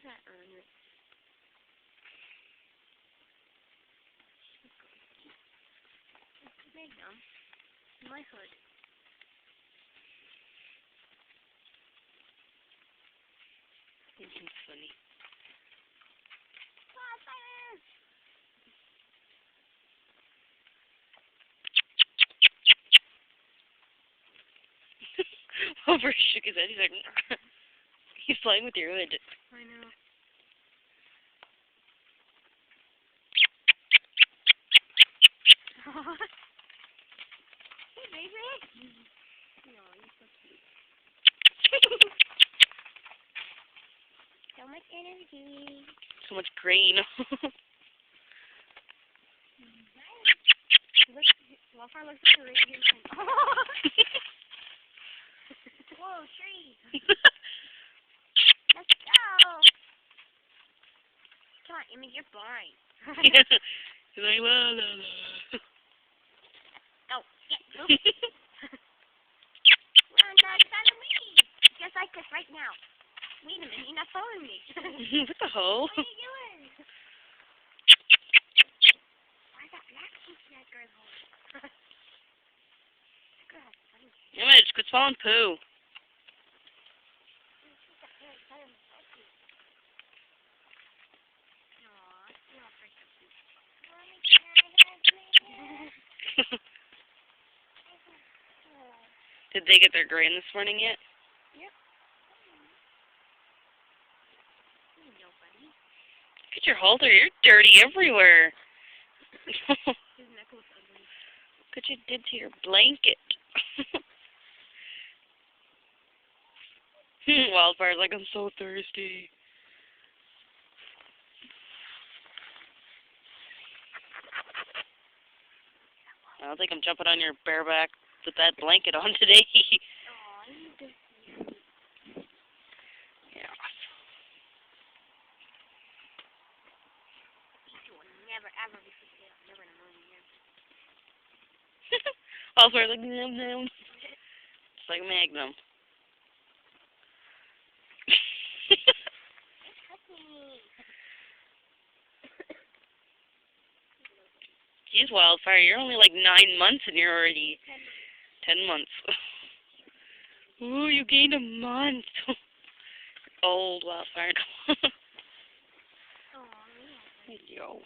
That earned it. There you go. My hood. This is funny. Wildfire! Oliver shook his head. He's like, he's playing with your hood. I know. Hey, baby. No, you're so cute. So much energy. So much grain. Look, Wildfire looks like a radiant. Whoa, tree. Let's go. Come on, Emmy, you're boring. He's like, la la la. Oh, yeah, move. Run, dog, follow me. Just like this right now. Wait a minute, you're not following me. What the hell? What are you doing? Why is that black piece in that girl's hole? That girl has funny hair. Yeah, man, just quit swallowing poo. She's got very funny hair. Aw, you're all freaked up. Mommy, can I have this? Did they get their grain this morning yet? Yep. Here you go, buddy. Look at your halter. You're dirty everywhere. His neck looks ugly. Look what you did to your blanket. Wildfire's like, I'm so thirsty. I don't think I'm jumping on your bareback with that blanket on today. Aw, you just... Yeah. You will never, ever be fulfilled. Never in a million years. Wildfire's like, nom nom. It's like Magnum. It's cooking. Jeez, Wildfire, you're only like 9 months and you're already 10 months. Ooh, you gained a month. Old Wildfire. Aw, yeah. Yo.